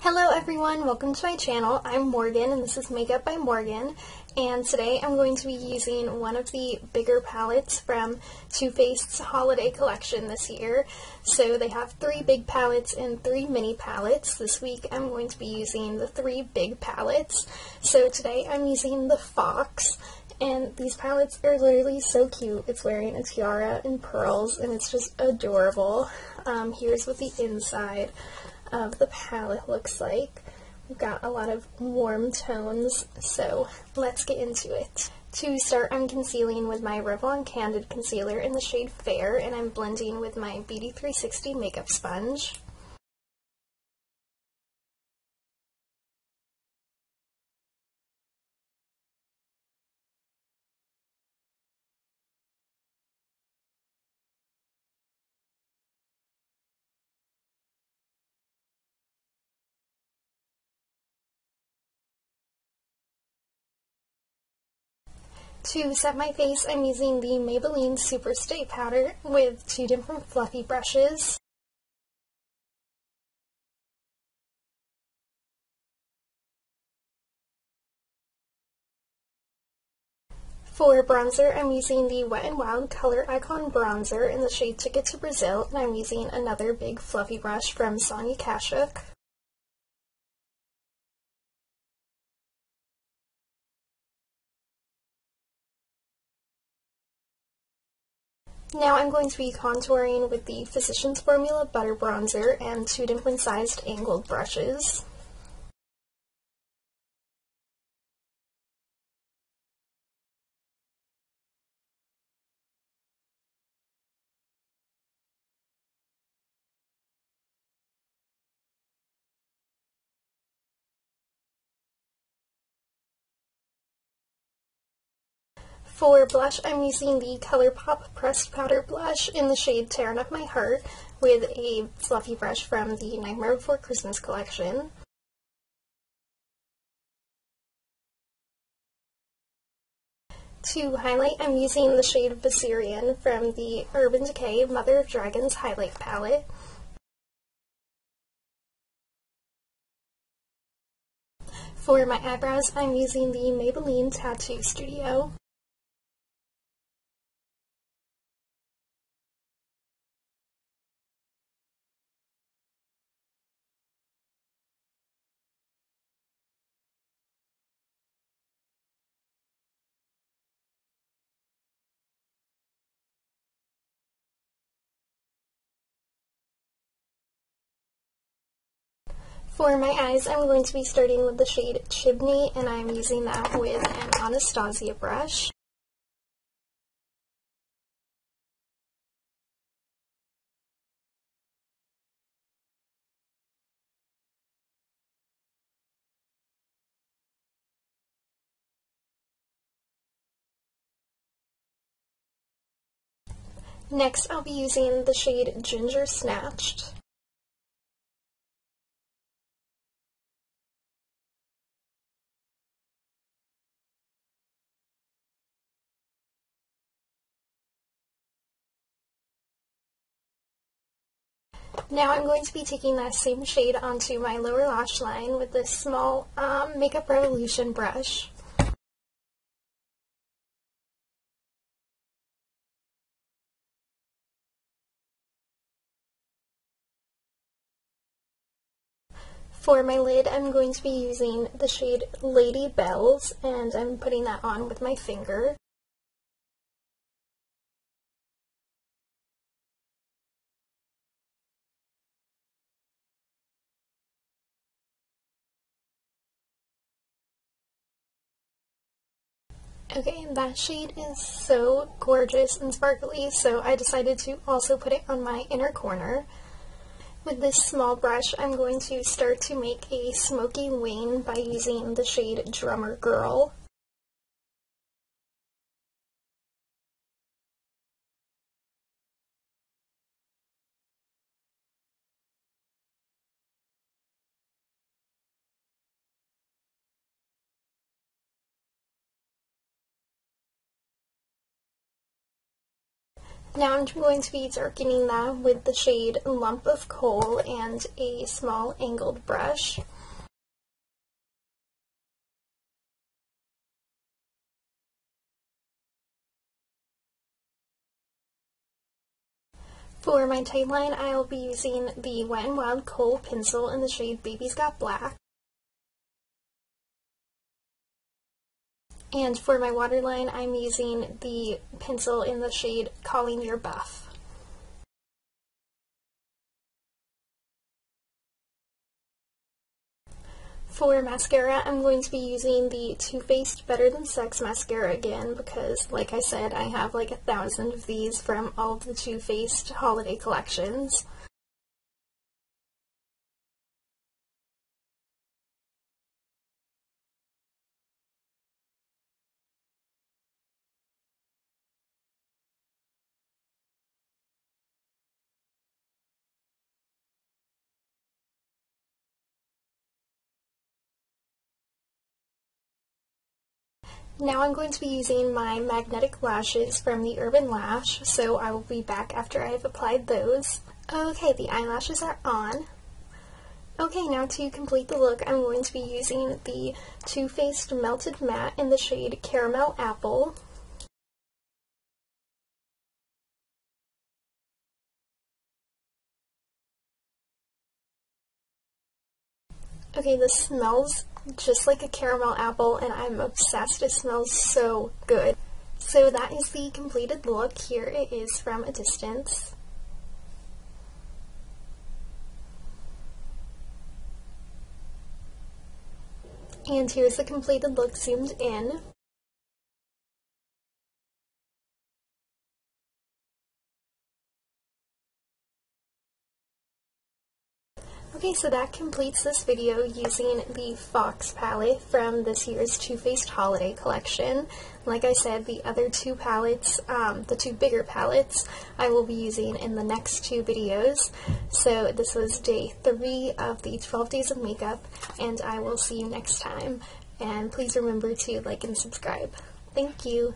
Hello everyone, welcome to my channel. I'm Morgan and this is Makeup by Morgan, and today I'm going to be using one of the bigger palettes from Too Faced's holiday collection this year. So they have 3 big palettes and 3 mini palettes. This week I'm going to be using the 3 big palettes. So today I'm using the Fox, and these palettes are literally so cute. It's wearing a tiara and pearls and it's just adorable. Here's what the inside of the palette looks like. We've got a lot of warm tones, so let's get into it. To start, I'm concealing with my Revlon Candid Concealer in the shade Fair, and I'm blending with my Beauty 360 makeup sponge. To set my face, I'm using the Maybelline Super Stay Powder with 2 different fluffy brushes. For bronzer, I'm using the Wet n Wild Color Icon Bronzer in the shade Ticket to Brazil, and I'm using another big fluffy brush from Sonia Kashuk. Now I'm going to be contouring with the Physicians Formula Butter Bronzer and 2 different sized angled brushes. For blush, I'm using the ColourPop Pressed Powder Blush in the shade Tearing Up My Heart with a fluffy brush from the Nightmare Before Christmas collection. To highlight, I'm using the shade Viserion from the Urban Decay Mother of Dragons highlight palette. For my eyebrows, I'm using the Maybelline Tattoo Studio. For my eyes, I'm going to be starting with the shade Chimney, and I'm using that with an Anastasia brush. Next, I'll be using the shade Ginger Snatched. Now I'm going to be taking that same shade onto my lower lash line with this small Makeup Revolution brush. For my lid, I'm going to be using the shade Lady Bells, and I'm putting that on with my finger. Okay, that shade is so gorgeous and sparkly, so I decided to also put it on my inner corner. With this small brush, I'm going to start to make a Smoky Wing by using the shade Drummer Girl. Now I'm going to be darkening that with the shade Lump of Coal and a small angled brush. For my tightline, I'll be using the Wet n Wild Kohl pencil in the shade Baby's Got Black. And for my waterline, I'm using the pencil in the shade Calling Your Buff. For mascara, I'm going to be using the Too Faced Better Than Sex mascara again because, like I said, I have like 1,000 of these from all of the Too Faced holiday collections. Now I'm going to be using my magnetic lashes from the Urban Lash, so I will be back after I have applied those. Okay, the eyelashes are on. Okay, now to complete the look, I'm going to be using the Too Faced Melted Matte in the shade Caramel Apple. Okay, this smells just like a caramel apple, and I'm obsessed. It smells so good. So that is the completed look. Here it is from a distance. And here's the completed look zoomed in. Okay, so that completes this video using the Fox palette from this year's Too Faced holiday collection. Like I said, the other two palettes, the two bigger palettes, I will be using in the next two videos. So this was day 3 of the 12 days of makeup, and I will see you next time. And please remember to like and subscribe. Thank you.